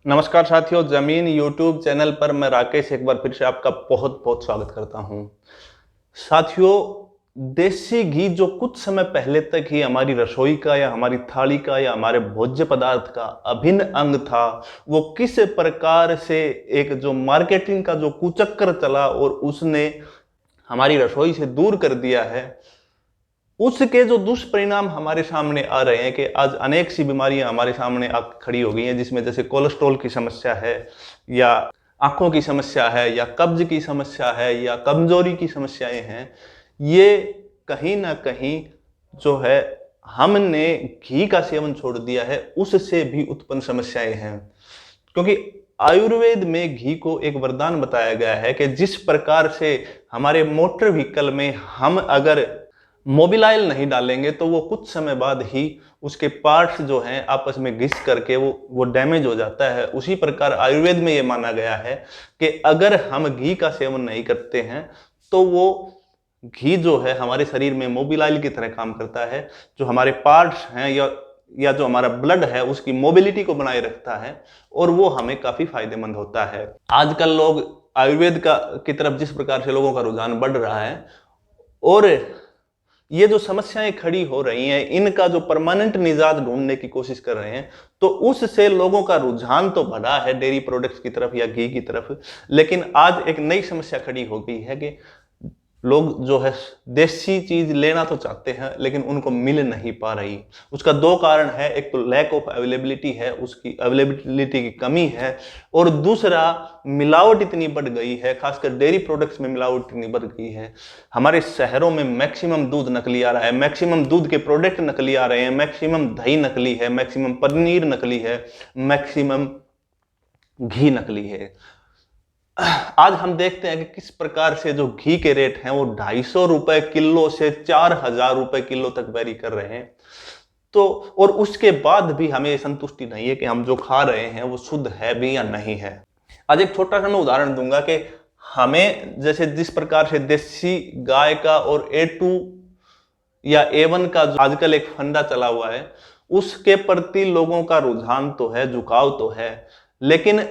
नमस्कार साथियों, जमीन यूट्यूब चैनल पर मैं राकेश एक बार फिर से आपका बहुत बहुत स्वागत करता हूं। साथियों, देसी घी जो कुछ समय पहले तक ही हमारी रसोई का या हमारी थाली का या हमारे भोज्य पदार्थ का अभिन्न अंग था, वो किस प्रकार से एक जो मार्केटिंग का जो कुचक्कर चला और उसने हमारी रसोई से दूर कर दिया है, उसके जो दुष्परिणाम हमारे सामने आ रहे हैं कि आज अनेक सी बीमारियां हमारे सामने आ खड़ी हो गई हैं, जिसमें जैसे कोलेस्ट्रॉल की समस्या है या आंखों की समस्या है या कब्ज की समस्या है या कमजोरी की समस्याएं हैं। ये कहीं ना कहीं जो है हमने घी का सेवन छोड़ दिया है, उससे भी उत्पन्न समस्याएं हैं। क्योंकि आयुर्वेद में घी को एक वरदान बताया गया है कि जिस प्रकार से हमारे मोटर व्हीकल में हम अगर मोबिल ऑयल नहीं डालेंगे तो वो कुछ समय बाद ही उसके पार्ट्स जो हैं आपस में घिस करके वो डैमेज हो जाता है। उसी प्रकार आयुर्वेद में ये माना गया है कि अगर हम घी का सेवन नहीं करते हैं तो वो घी जो है हमारे शरीर में मोबिल ऑयल की तरह काम करता है, जो हमारे पार्ट्स हैं या जो हमारा ब्लड है उसकी मोबिलिटी को बनाए रखता है और वो हमें काफी फायदेमंद होता है। आजकल लोग आयुर्वेद की तरफ जिस प्रकार से लोगों का रुझान बढ़ रहा है और ये जो समस्याएं खड़ी हो रही हैं, इनका जो परमानेंट निजात ढूंढने की कोशिश कर रहे हैं, तो उससे लोगों का रुझान तो बढ़ा है डेयरी प्रोडक्ट्स की तरफ या घी की तरफ। लेकिन आज एक नई समस्या खड़ी हो गई है कि लोग जो है देसी चीज लेना तो चाहते हैं लेकिन उनको मिल नहीं पा रही। उसका दो कारण है, एक तो लैक ऑफ अवेलेबिलिटी है, उसकी अवेलेबिलिटी की कमी है, और दूसरा मिलावट इतनी बढ़ गई है, खासकर डेयरी प्रोडक्ट्स में मिलावट इतनी बढ़ गई है। हमारे शहरों में मैक्सिमम दूध नकली आ रहा है, मैक्सिमम दूध के प्रोडक्ट नकली आ रहे हैं, मैक्सिमम दही नकली है, मैक्सिमम पनीर नकली है, मैक्सिमम घी नकली है। आज हम देखते हैं कि किस प्रकार से जो घी के रेट हैं वो 250 रुपए किलो से 4000 रुपए किलो तक वेरी कर रहे हैं। तो और उसके बाद भी हमें संतुष्टि नहीं है कि हम जो खा रहे हैं वो शुद्ध है भी या नहीं है। आज एक छोटा सा मैं उदाहरण दूंगा कि हमें जैसे जिस प्रकार से देसी गाय का और A2 या A1 का जो आजकल एक फंडा चला हुआ है, उसके प्रति लोगों का रुझान तो है, झुकाव तो है, लेकिन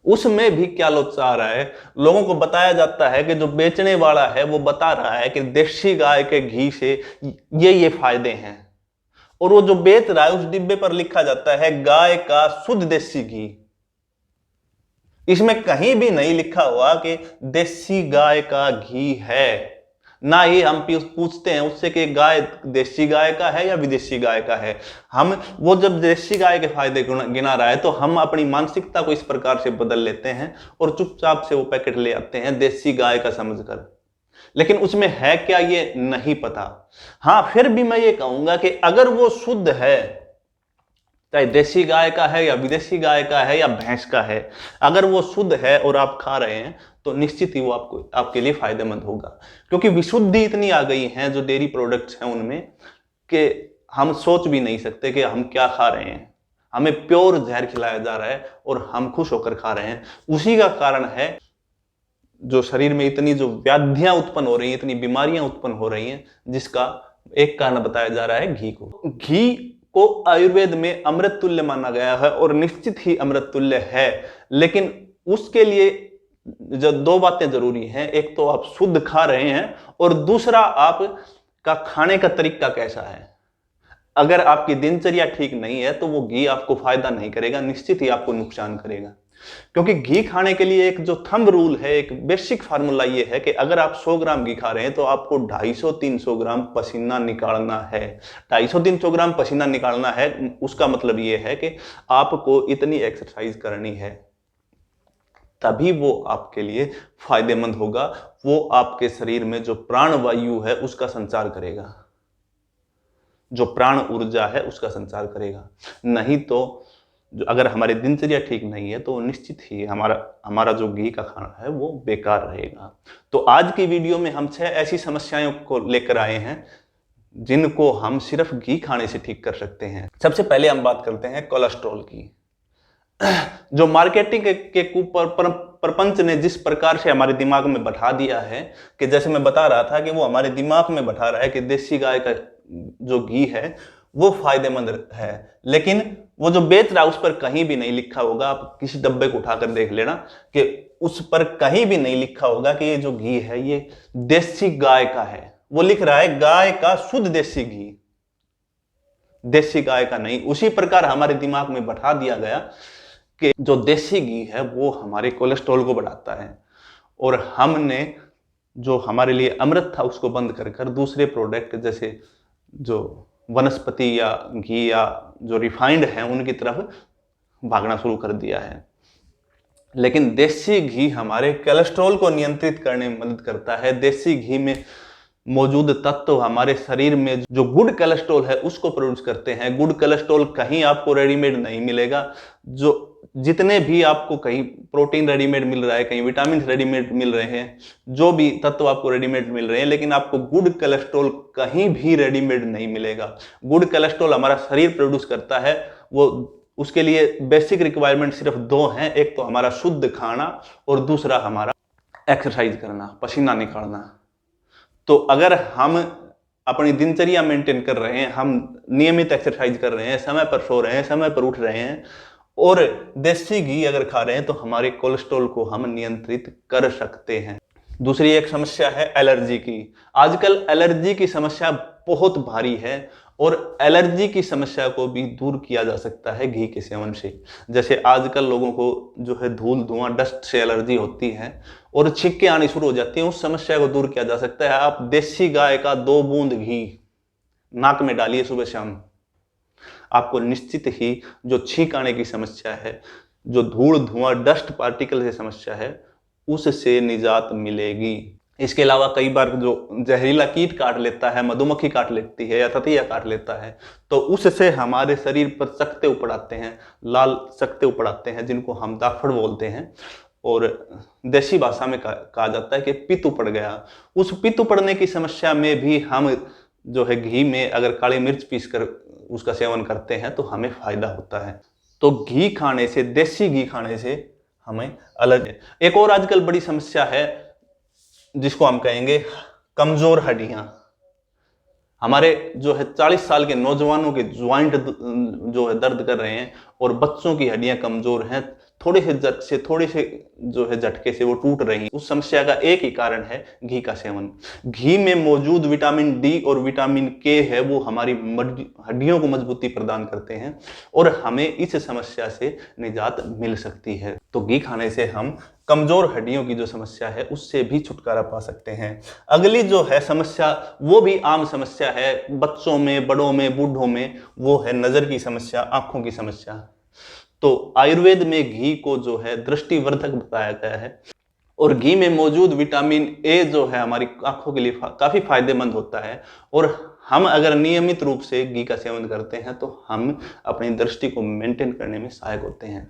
उसमें भी क्या लोग चाह रहा है, लोगों को बताया जाता है कि जो बेचने वाला है वो बता रहा है कि देसी गाय के घी से ये फायदे हैं, और वो जो बेच रहा है उस डिब्बे पर लिखा जाता है गाय का शुद्ध देसी घी। इसमें कहीं भी नहीं लिखा हुआ कि देसी गाय का घी है। ना ही हम पूछते हैं उससे कि गाय देसी गाय का है या विदेशी गाय का है। हम वो जब देसी गाय के फायदे गिना रहा है तो हम अपनी मानसिकता को इस प्रकार से बदल लेते हैं और चुपचाप से वो पैकेट ले आते हैं देसी गाय का समझकर, लेकिन उसमें है क्या ये नहीं पता। हाँ, फिर भी मैं ये कहूंगा कि अगर वो शुद्ध है, चाहे देसी गाय का है या विदेशी गाय का है या भैंस का है, अगर वो शुद्ध है और आप खा रहे हैं तो निश्चित ही वो आपके लिए फायदेमंद होगा। क्योंकि विशुद्धि इतनी आ गई है जो डेयरी प्रोडक्ट्स हैं उनमें कि हम सोच भी नहीं सकते कि हम क्या खा रहे हैं। हमें प्योर जहर खिलाया जा रहा है और हम खुश होकर खा रहे हैं। उसी का कारण है जो शरीर में इतनी जो व्याधियां उत्पन्न हो रही हैं, इतनी बीमारियां उत्पन्न हो रही हैं, जिसका एक कारण बताया जा रहा है घी को। घी को आयुर्वेद में अमृत तुल्य माना गया है और निश्चित ही अमृत तुल्य है, लेकिन उसके लिए जो दो बातें जरूरी हैं, एक तो आप शुद्ध खा रहे हैं और दूसरा आपका खाने का तरीका कैसा है। अगर आपकी दिनचर्या ठीक नहीं है तो वो घी आपको फायदा नहीं करेगा, निश्चित ही आपको नुकसान करेगा। क्योंकि घी खाने के लिए एक जो थंब रूल है, एक बेसिक फार्मूला ये है कि अगर आप 100 ग्राम घी खा रहे हैं तो आपको 250-300 ग्राम पसीना निकालना है। 250-300 ग्राम पसीना निकालना है, उसका मतलब ये है कि आपको इतनी एक्सरसाइज करनी है, तभी वो आपके लिए फायदेमंद होगा। वो आपके शरीर में जो प्राण वायु है उसका संचार करेगा, जो प्राण ऊर्जा है उसका संचार करेगा। नहीं तो अगर हमारी दिनचर्या ठीक नहीं है तो निश्चित ही हमारा जो घी का खाना है वो बेकार रहेगा। तो आज की वीडियो में हम 6 ऐसी समस्याओं को लेकर आए हैं जिनको हम सिर्फ घी खाने से ठीक कर सकते हैं। सबसे पहले हम बात करते हैं कोलेस्ट्रॉल की। जो मार्केटिंग के प्रपंच ने जिस प्रकार से हमारे दिमाग में बैठा दिया है कि जैसे मैं बता रहा था कि वो हमारे दिमाग में बैठा रहा है कि देसी गाय का जो घी है वो फायदेमंद है, लेकिन वो जो बेच रहा है उस पर कहीं भी नहीं लिखा होगा, आप किसी डब्बे को उठाकर देख लेना कि उस पर कहीं भी नहीं लिखा होगा कि ये जो घी है ये देसी गाय का है। वो लिख रहा है गाय का शुद्ध देसी घी, देसी गाय का नहीं। उसी प्रकार हमारे दिमाग में बैठा दिया गया कि जो देसी घी है वो हमारे कोलेस्ट्रॉल को बढ़ाता है, और हमने जो हमारे लिए अमृत था उसको बंद कर कर दूसरे प्रोडक्ट जैसे जो वनस्पति या घी या जो रिफाइंड है उनकी तरफ भागना शुरू कर दिया है। लेकिन देसी घी हमारे कोलेस्ट्रॉल को नियंत्रित करने में मदद करता है। देसी घी में मौजूद तत्व हमारे शरीर में जो गुड कोलेस्ट्रॉल है उसको प्रोड्यूस करते हैं। गुड कोलेस्ट्रॉल कहीं आपको रेडीमेड नहीं मिलेगा। जो जितने भी आपको कहीं प्रोटीन रेडीमेड मिल रहा है, कहीं विटामिन रेडीमेड मिल रहे हैं, जो भी तत्व आपको रेडीमेड मिल रहे हैं, लेकिन आपको गुड कोलेस्ट्रॉल कहीं भी रेडीमेड नहीं मिलेगा। गुड कोलेस्ट्रॉल हमारा शरीर प्रोड्यूस करता है। वो उसके लिए बेसिक रिक्वायरमेंट सिर्फ दो हैं, एक तो हमारा शुद्ध खाना और दूसरा हमारा एक्सरसाइज करना, पसीना निकालना। तो अगर हम अपनी दिनचर्या मेंटेन कर रहे हैं, हम नियमित एक्सरसाइज कर रहे हैं, समय पर सो रहे हैं, समय पर उठ रहे हैं और देसी घी अगर खा रहे हैं तो हमारे कोलेस्ट्रॉल को हम नियंत्रित कर सकते हैं। दूसरी एक समस्या है एलर्जी की। आजकल एलर्जी की समस्या बहुत भारी है और एलर्जी की समस्या को भी दूर किया जा सकता है घी के सेवन से। जैसे आजकल लोगों को जो है धूल धुआं डस्ट से एलर्जी होती है और छिक्के आनी शुरू हो जाती हैं, उस समस्या को दूर किया जा सकता है। आप देसी गाय का 2 बूंद घी नाक में डालिए सुबह शाम, आपको निश्चित ही जो छींक आने की समस्या है, जो धूल धुआं डस्ट पार्टिकल से समस्या है, उससे निजात मिलेगी। इसके अलावा कई बार जो जहरीला कीट काट लेता है, मधुमक्खी काट लेती है या ततैया काट लेता है, तो उससे हमारे शरीर पर सकते ऊपर आते हैं, लाल सकते ऊपर आते हैं, जिनको हम दाफड़ बोलते हैं और देसी भाषा में कहा जाता है कि पित्त उपड़ गया। उस पित्त उपड़ने की समस्या में भी हम जो है घी में अगर काली मिर्च पीस कर उसका सेवन करते हैं तो हमें फायदा होता है। तो घी खाने से, देसी घी खाने से हमें अलग है। एक और आजकल बड़ी समस्या है जिसको हम कहेंगे कमजोर हड्डियां। हमारे जो है 40 साल के नौजवानों के ज्वाइंट जो है दर्द कर रहे हैं और बच्चों की हड्डियां कमजोर हैं, थोड़े से जो है झटके से वो टूट रही हैं। उस समस्या का एक ही कारण है घी का सेवन। घी में मौजूद विटामिन डी और विटामिन के है वो हमारी हड्डियों को मजबूती प्रदान करते हैं और हमें इस समस्या से निजात मिल सकती है। तो घी खाने से हम कमजोर हड्डियों की जो समस्या है उससे भी छुटकारा पा सकते हैं। अगली जो है समस्या वो भी आम समस्या है बच्चों में, बड़ों में, बूढ़ों में, वो है नजर की समस्या, आंखों की समस्या। तो आयुर्वेद में घी को जो है दृष्टिवर्धक बताया गया है और घी में मौजूद विटामिन ए जो है हमारी आंखों के लिए काफी फायदेमंद होता है और हम अगर नियमित रूप से घी का सेवन करते हैं तो हम अपनी दृष्टि को मेंटेन करने में सहायक होते हैं।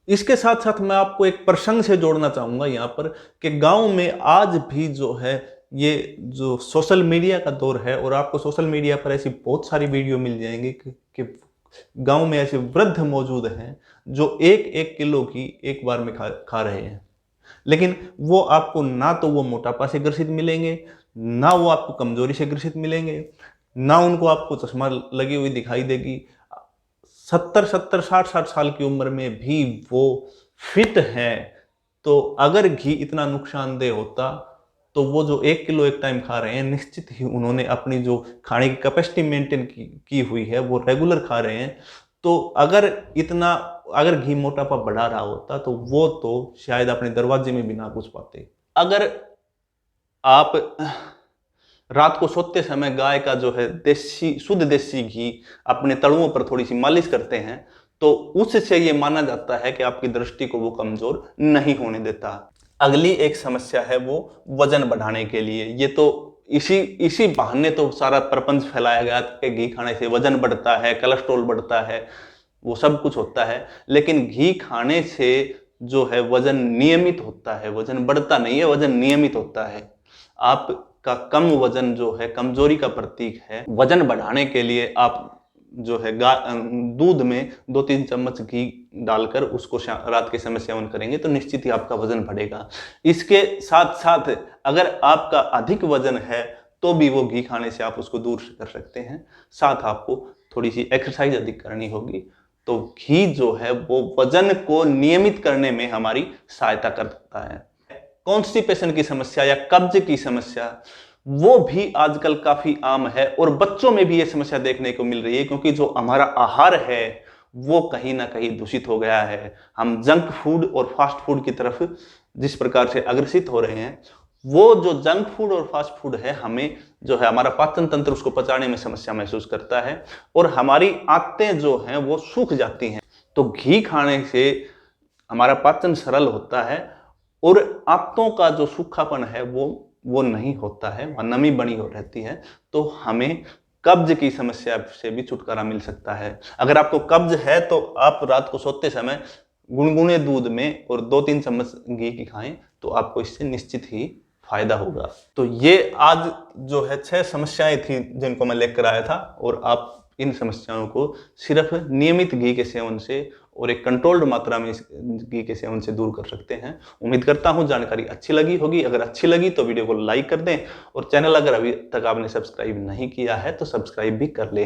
इसके साथ साथ मैं आपको एक प्रसंग से जोड़ना चाहूंगा यहाँ पर कि गांव में आज भी जो है ये जो सोशल मीडिया का दौर है और आपको सोशल मीडिया पर ऐसी बहुत सारी वीडियो मिल जाएंगी कि गांव में ऐसे वृद्ध मौजूद हैं जो 1-1 किलो की एक बार में खा रहे हैं, लेकिन वो आपको ना तो वो मोटापा से ग्रसित मिलेंगे, ना वो आपको कमजोरी से ग्रसित मिलेंगे, ना उनको आपको चश्मा लगी हुई दिखाई देगी। 70 60 साल की उम्र में भी वो फिट हैं। तो अगर घी इतना नुकसानदेह होता तो वो जो 1 किलो एक टाइम खा रहे हैं, निश्चित ही उन्होंने अपनी जो खाने की कैपेसिटी मेंटेन की हुई है वो रेगुलर खा रहे हैं। तो अगर घी मोटापा बढ़ा रहा होता तो वो तो शायद अपने दरवाजे में भी ना घुस पाते। अगर आप रात को सोते समय गाय का जो है शुद्ध देसी घी अपने तलुओं पर थोड़ी सी मालिश करते हैं तो उससे ये माना जाता है कि आपकी दृष्टि को वो कमजोर नहीं होने देता। अगली एक समस्या है वो वजन बढ़ाने के लिए। ये तो इसी बहाने तो सारा प्रपंच फैलाया गया कि घी खाने से वजन बढ़ता है, कोलेस्ट्रॉल बढ़ता है, वो सब कुछ होता है, लेकिन घी खाने से जो है वजन नियमित होता है। वजन बढ़ता नहीं है, वजन नियमित होता है। आपका कम वजन जो है कमजोरी का प्रतीक है। वजन बढ़ाने के लिए आप जो है दूध में 2-3 चम्मच घी डालकर उसको रात के समय सेवन करेंगे तो निश्चित ही आपका वजन बढ़ेगा। इसके साथ साथ अगर आपका अधिक वजन है तो भी वो घी खाने से आप उसको दूर कर सकते हैं। साथ आपको थोड़ी सी एक्सरसाइज अधिक करनी होगी तो घी जो है वो वजन को नियमित करने में हमारी सहायता करता है। कॉन्स्टिपेशन की समस्या या कब्ज की समस्या, वो भी आजकल काफी आम है और बच्चों में भी ये समस्या देखने को मिल रही है, क्योंकि जो हमारा आहार है वो कहीं ना कहीं दूषित हो गया है। हम जंक फूड और फास्ट फूड की तरफ जिस प्रकार से अग्रसित हो रहे हैं, वो जो जंक फूड और फास्ट फूड है, हमें जो है हमारा पाचन तंत्र उसको पचाने में समस्या महसूस करता है और हमारी आंतें जो हैं वो सूख जाती हैं। तो घी खाने से हमारा पाचन सरल होता है और आंतों का जो सूखापन है वो नहीं होता है, वह नमी बनी हो रहती है। तो हमें कब्ज की समस्या से भी छुटकारा मिल सकता है। अगर आपको कब्ज है तो आप रात को सोते समय गुनगुने दूध में और 2-3 चम्मच घी की खाएं, तो आपको इससे निश्चित ही फायदा होगा। तो ये आज जो है 6 समस्याएं थी जिनको मैं लेकर आया था, और आप इन समस्याओं को सिर्फ नियमित घी के सेवन से और एक कंट्रोल्ड मात्रा में घी के सेवन से दूर कर सकते हैं। उम्मीद करता हूं जानकारी अच्छी लगी होगी। अगर अच्छी लगी तो वीडियो को लाइक कर दें और चैनल अगर अभी तक आपने सब्सक्राइब नहीं किया है तो सब्सक्राइब भी कर ले।